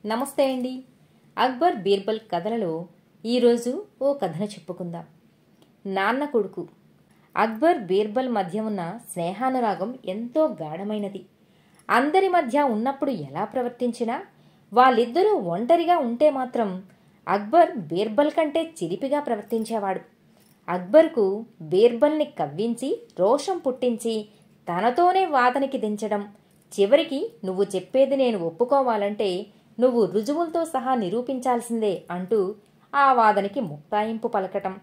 నమస్తే అండి. అక్బర్ బీర్బల్ కథలలో ఈరోజు ఓ కథను చెప్పుకుందాం. నాన్న కొడుకు. అక్బర్ బీర్బల్ మధ్య ఉన్న స్నేహానురాగం ఎంతో గాఢమైనది. అందరి మధ్య ఉన్నప్పుడు ఎలా ప్రవర్తించినా వాళ్ళిద్దరూ ఒంటరిగా ఉంటే మాత్రం అక్బర్ బీర్బల్ కంటే చిలిపిగా ప్రవర్తించేవాడు. అక్బర్కు బీర్బల్ని కవ్వించి రోషం పుట్టించి తనతోనే వాదనకి దించడం, చివరికి నువ్వు చెప్పేది నేను ఒప్పుకోవాలంటే నువ్వు రుజువులతో సహా నిరూపించాల్సిందే అంటూ ఆ వాదనకి ముక్తాయింపు పలకటం,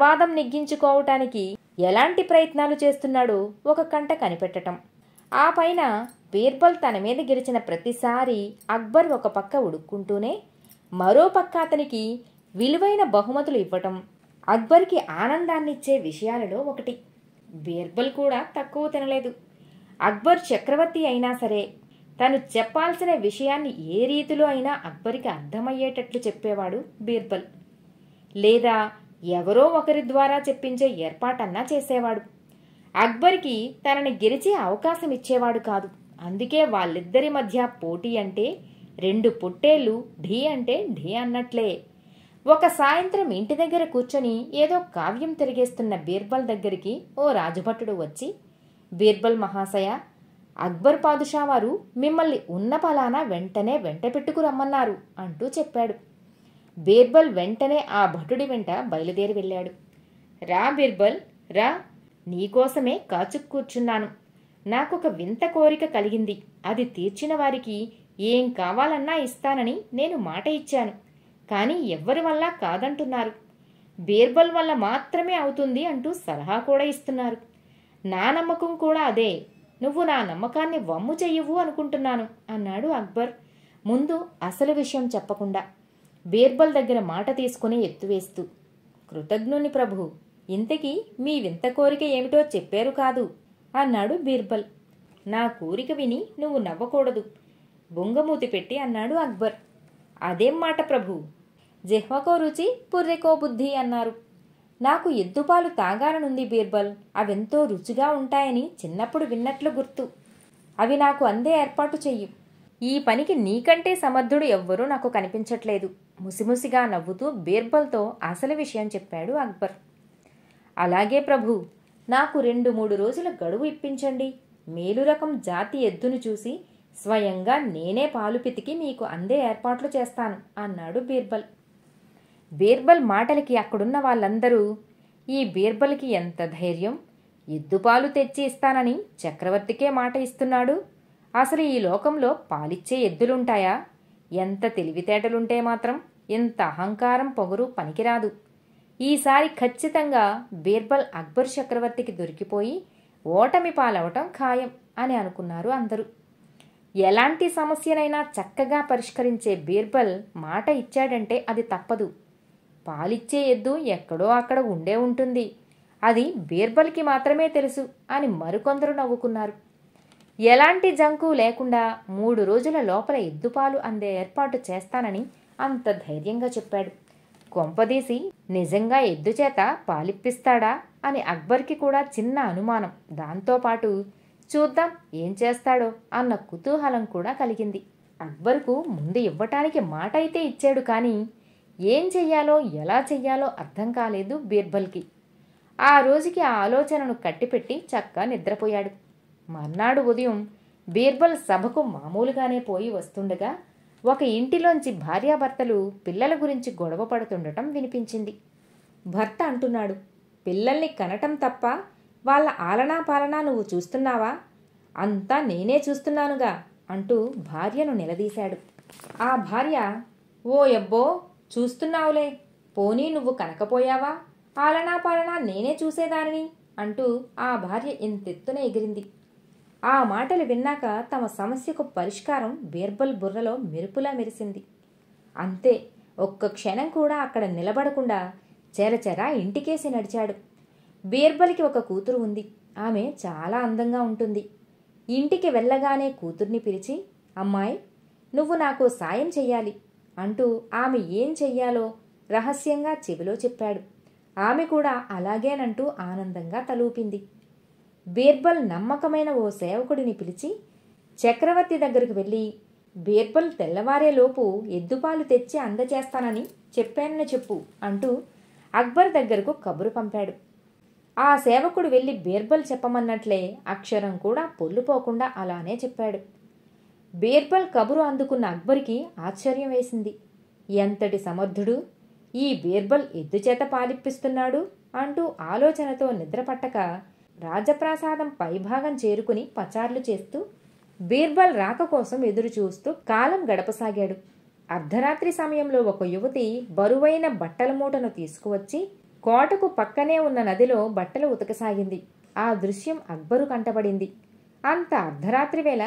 వాదం నెగ్గించుకోవటానికి ఎలాంటి ప్రయత్నాలు చేస్తున్నాడో ఒక కంట కనిపెట్టటం. ఆ పైన బీర్బల్ తన మీద గెలిచిన ప్రతిసారి అక్బర్ ఒక పక్క ఉడుక్కుంటూనే మరో పక్క అతనికి విలువైన బహుమతులు ఇవ్వటం అక్బర్కి ఆనందాన్నిచ్చే విషయాలలో ఒకటి. బీర్బల్ కూడా తక్కువ తినలేదు. అక్బర్ చక్రవర్తి అయినా సరే తను చెప్పాల్సిన విషయాన్ని ఏ రీతిలో అయినా అక్బర్కి అర్థమయ్యేటట్లు చెప్పేవాడు బీర్బల్. లేదా ఎవరో ఒకరి ద్వారా చెప్పించే ఏర్పాటన్నా చేసేవాడు. అక్బర్కి తనని గెలిచే అవకాశం ఇచ్చేవాడు కాదు. అందుకే వాళ్ళిద్దరి మధ్య పోటీ అంటే రెండు పొట్టేళ్లు ఢీ అంటే ఢీ అన్నట్లే. ఒక సాయంత్రం ఇంటి దగ్గర కూర్చొని ఏదో కావ్యం తిరిగేస్తున్న బీర్బల్ దగ్గరికి ఓ రాజభటుడు వచ్చి, బీర్బల్ మహాశయ, అక్బర్ పాదుషా వారు మిమ్మల్ని ఉన్న పలానా వెంటనే వెంట పెట్టుకు రమ్మన్నారు అంటూ చెప్పాడు. బీర్బల్ వెంటనే ఆ భటుడి వెంట బయలుదేరి వెళ్ళాడు. రా బీర్బల్, రా, నీకోసమే కాచుకు కూర్చున్నాను. నాకొక వింత కోరిక కలిగింది. అది తీర్చిన వారికి ఏం కావాలన్నా ఇస్తానని నేను మాట ఇచ్చాను. కానీ ఎవ్వరి వల్ల కాదంటున్నారు. బీర్బల్ వల్ల మాత్రమే అవుతుంది అంటూ సలహా కూడా ఇస్తున్నారు. నా నమ్మకం కూడా అదే. నువ్వు నా నమ్మకాన్ని వమ్ము చెయ్యవు అనుకుంటున్నాను అన్నాడు అక్బర్ ముందు అసలు విషయం చెప్పకుండా, బీర్బల్ దగ్గర మాట తీసుకుని ఎత్తువేస్తూ. కృతజ్ఞుని ప్రభు, ఇంతకీ మీ వింత కోరిక ఏమిటో చెప్పారు కాదు అన్నాడు బీర్బల్. నా కోరిక విని నువ్వు నవ్వకూడదు, బొంగమూతి పెట్టి అన్నాడు అక్బర్. అదేం మాట ప్రభు, జిహ్వకో రుచి పుర్రెకో బుద్ధి అన్నారు. నాకు ఎద్దుపాలు తాగాలనుంది బీర్బల్. అవెంతో రుచిగా ఉంటాయని చిన్నప్పుడు విన్నట్లు గుర్తు. అవి నాకు అందే ఏర్పాటు చెయ్యి. ఈ పనికి నీకంటే సమర్థుడు ఎవ్వరూ నాకు కనిపించట్లేదు. ముసిముసిగా నవ్వుతూ బీర్బల్తో అసలు విషయం చెప్పాడు అక్బర్. అలాగే ప్రభు, నాకు 2-3 రోజుల గడువు ఇప్పించండి. మేలు రకం జాతి ఎద్దును చూసి స్వయంగా నేనే పాలు పితికి మీకు అందే ఏర్పాట్లు చేస్తాను అన్నాడు బీర్బల్. బీర్బల్ మాటలకి అక్కడున్న వాళ్ళందరూ, ఈ బీర్బల్కి ఎంత ధైర్యం! ఎద్దుపాలు తెచ్చి ఇస్తానని చక్రవర్తికే మాట ఇస్తున్నాడు. అసలు ఈ లోకంలో పాలిచ్చే ఎద్దులుంటాయా? ఎంత తెలివితేటలుంటే మాత్రం ఎంత అహంకారం పొగరు పనికిరాదు. ఈసారి ఖచ్చితంగా బీర్బల్ అక్బర్ చక్రవర్తికి దొరికిపోయి ఓటమి పాలవటం ఖాయం అని అనుకున్నారు అందరూ. ఎలాంటి సమస్యనైనా చక్కగా పరిష్కరించే బీర్బల్ మాట ఇచ్చాడంటే అది తప్పదు. పాలిచ్చే ఎద్దు ఎక్కడో అక్కడ ఉండే ఉంటుంది. అది బీర్బల్కి మాత్రమే తెలుసు అని మరికొందరు నవ్వుకున్నారు. ఎలాంటి జంకు లేకుండా 3 రోజుల లోపల ఎద్దుపాలు అందే ఏర్పాటు చేస్తానని అంత ధైర్యంగా చెప్పాడు. కొంపదీసి నిజంగా ఎద్దు చేత పాలిప్పిస్తాడా అని అక్బర్కి కూడా చిన్న అనుమానం. దాంతోపాటు చూద్దాం ఏం చేస్తాడో అన్న కుతూహలం కూడా కలిగింది. అక్బర్కు ముందు ఇవ్వటానికి మాట అయితే ఇచ్చాడు, కానీ ఏం చెయ్యాలో ఎలా చెయ్యాలో అర్థం కాలేదు బీర్బల్కి. ఆ రోజుకి ఆ ఆలోచనను కట్టిపెట్టి చక్కా నిద్రపోయాడు. మర్నాడు ఉదయం బీర్బల్ సభకు మామూలుగానే పోయి వస్తుండగా ఒక ఇంటిలోంచి భార్యాభర్తలు పిల్లల గురించి గొడవ పడుతుండటం వినిపించింది. భర్త అంటున్నాడు, పిల్లల్ని కనటం తప్ప వాళ్ళ ఆలనా పాలనా నువ్వు చూస్తున్నావా? అంతా నేనే చూస్తున్నానుగా అంటూ భార్యను నిలదీశాడు. ఆ భార్య, ఓ యబ్బో, చూస్తున్నావులే, పోనీ నువ్వు కనకపోయావా? ఆలనా పాలనా నేనే చూసేదానిని అంటూ ఆ భార్య ఇంతెత్తున ఎగిరింది. ఆ మాటలు విన్నాక తమ సమస్యకు పరిష్కారం బీర్బల్ బుర్రలో మెరుపులా మెరిసింది. అంతే, ఒక్క క్షణం కూడా అక్కడ నిలబడకుండా చెరచెరా ఇంటికేసి నడిచాడు. బీర్బల్కి ఒక కూతురు ఉంది. ఆమె చాలా అందంగా ఉంటుంది. ఇంటికి వెళ్ళగానే కూతుర్ని పిలిచి, అమ్మాయి, నువ్వు నాకు సాయం చెయ్యాలి అంటూ ఆమె ఏం చెయ్యాలో రహస్యంగా చెవిలో చెప్పాడు. ఆమె కూడా అలాగేనంటూ ఆనందంగా తలూపింది. బీర్బల్ నమ్మకమైన ఓ సేవకుడిని పిలిచి చక్రవర్తి దగ్గరకు వెళ్ళి బీర్బల్ తెల్లవారేలోపు ఎద్దుపాలు తెచ్చి అందచేస్తానని చెప్పానని చెప్పు అంటూ అక్బర్ దగ్గరకు కబురు పంపాడు. ఆ సేవకుడు వెళ్ళి బీర్బల్ చెప్పమన్నట్లే అక్షరం కూడా పొల్లుపోకుండా అలానే చెప్పాడు. బీర్బల్ కబురు అందుకున్న అక్బర్కి ఆశ్చర్యం వేసింది. ఎంతటి సమర్థుడు! ఈ బీర్బల్ ఎద్దుచేత పాలిప్పిస్తున్నాడు అంటూ ఆలోచనతో నిద్రపట్టక రాజప్రాసాదం పైభాగం చేరుకుని పచార్లు చేస్తూ బీర్బల్ రాక కోసం ఎదురుచూస్తూ కాలం గడపసాగాడు. అర్ధరాత్రి సమయంలో ఒక యువతి బరువైన బట్టల మూటను తీసుకువచ్చి కోటకు పక్కనే ఉన్న నదిలో బట్టలు ఉతకసాగింది. ఆ దృశ్యం అక్బరు కంటపడింది. అంత అర్ధరాత్రి వేళ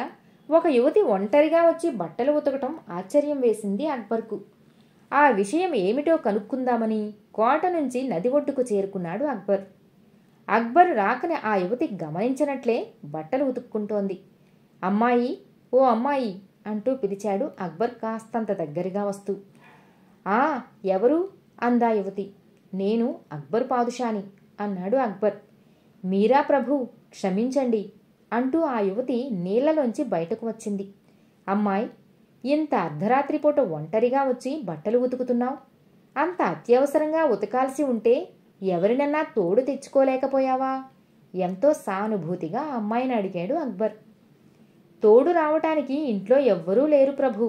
ఒక యువతి ఒంటరిగా వచ్చి బట్టలు ఉతకటం ఆశ్చర్యం వేసింది అక్బర్కు. ఆ విషయం ఏమిటో కనుక్కుందామని కోట నుంచి నది ఒడ్డుకు చేరుకున్నాడు అక్బర్. అక్బర్ రాకని ఆ యువతి గమనించినట్లే బట్టలు ఉతుక్కుంటోంది. అమ్మాయి, ఓ అమ్మాయి అంటూ పిలిచాడు అక్బర్ కాస్తంత దగ్గరగా వస్తూ. ఆ, ఎవరు అందా యువతి. నేను అక్బర్ పాదుషాని అన్నాడు అక్బర్. మీరా ప్రభు, క్షమించండి అంటూ ఆ యువతి నీళ్లలోంచి బయటకు వచ్చింది. అమ్మాయి, ఇంత అర్ధరాత్రి పూట ఒంటరిగా వచ్చి బట్టలు ఉతుకుతున్నావు? అంత అత్యవసరంగా ఉతకాల్సి ఉంటే ఎవరినన్నా తోడు తెచ్చుకోలేకపోయావా? ఎంతో సానుభూతిగా ఆ అమ్మాయిని అడిగాడు అక్బర్. తోడు రావటానికి ఇంట్లో ఎవ్వరూ లేరు ప్రభు.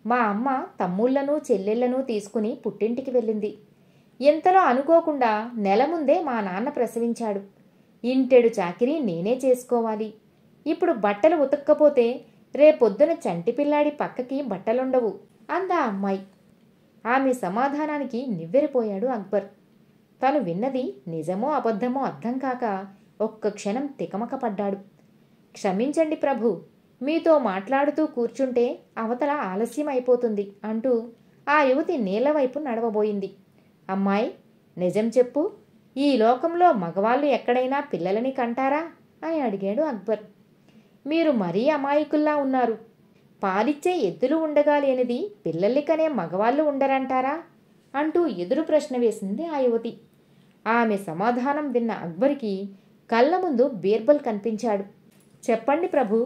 మా అమ్మ తమ్ముళ్లను చెల్లెళ్లను తీసుకుని పుట్టింటికి వెళ్ళింది. ఇంతలో అనుకోకుండా నెల ముందే మా నాన్న ప్రసవించాడు. ఇంటెడు చాకిరీ నేనే చేసుకోవాలి. ఇప్పుడు బట్టలు ఉతక్కపోతే రేపొద్దున చంటి పిల్లాడి పక్కకి బట్టలుండవు అందా అమ్మాయి. ఆమె సమాధానానికి నివ్వెరపోయాడు అక్బర్. తను విన్నది నిజమో అబద్ధమో అర్థం కాక ఒక్క క్షణం తికమక పడ్డాడు. క్షమించండి ప్రభు, మీతో మాట్లాడుతూ కూర్చుంటే అవతల ఆలస్యం అయిపోతుంది అంటూ ఆ యువతి నీళ్లవైపు నడవబోయింది. అమ్మాయి, నిజం చెప్పు, ఈ లోకంలో మగవాళ్ళు ఎక్కడైనా పిల్లలని కంటారా అని అడిగాడు అక్బర్. మీరు మరీ అమాయకుల్లా ఉన్నారు. పాలిచ్చే ఎద్దులు ఉండగా లేనిది పిల్లల్ని కనే మగవాళ్ళు ఉండరంటారా అంటూ ఎదురు ప్రశ్న వేసింది ఆ యువతి. ఆమె సమాధానం విన్న అక్బర్కి కళ్ళ ముందు బీర్బల్ కనిపించాడు. చెప్పండి ప్రభు,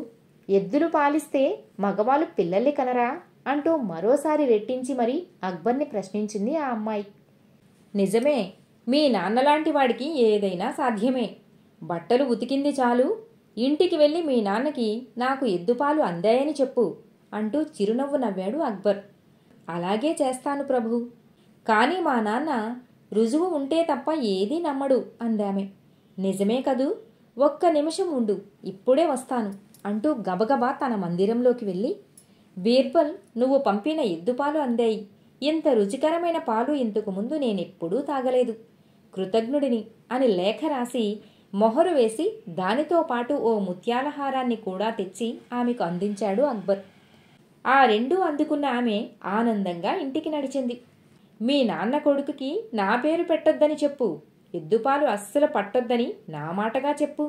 ఎద్దులు పాలిస్తే మగవాళ్ళు పిల్లల్ని కనరా అంటూ మరోసారి రెట్టించి మరీ అక్బర్ని ప్రశ్నించింది ఆ అమ్మాయి. నిజమే, మీ నాన్నలాంటి వాడికి ఏదైనా సాధ్యమే. బట్టలు ఉతికింది చాలు, ఇంటికి వెళ్ళి మీ నాన్నకి నాకు ఎద్దుపాలు అందాయని చెప్పు అంటూ చిరునవ్వు నవ్వాడు అక్బర్. అలాగే చేస్తాను ప్రభు, కానీ మా నాన్న రుజువు ఉంటే తప్ప ఏదీ నమ్మడు అందామె. నిజమే కదూ, ఒక్క నిమిషం ఉండు, ఇప్పుడే వస్తాను అంటూ గబగబా తన మందిరంలోకి వెళ్ళి, బీర్బల్, నువ్వు పంపిన ఎద్దుపాలు అందాయి. ఇంత రుచికరమైన పాలు ఇంతకు ముందు నేనెప్పుడూ తాగలేదు. కృతజ్ఞుడిని అని లేఖ రాసి మొహరు వేసి దానితో పాటు ఓ ముత్యాలహారాన్ని కూడా తెచ్చి ఆమెకు అందించాడు అక్బర్. ఆ రెండూ అందుకున్న ఆమె ఆనందంగా ఇంటికి నడిచింది. మీ నాన్న కొడుకుకి నా పేరు పెట్టొద్దని చెప్పు, ఎద్దుపాలు అస్సలు పట్టొద్దని నా మాటగా చెప్పు.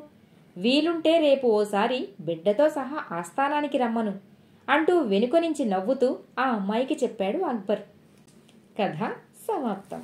వీలుంటే రేపు ఓసారి బిడ్డతో సహా ఆస్థానానికి రమ్మను అంటూ వెనుక నుంచి నవ్వుతూ ఆ అమ్మాయికి చెప్పాడు అక్బర్. కథ సమాప్తం.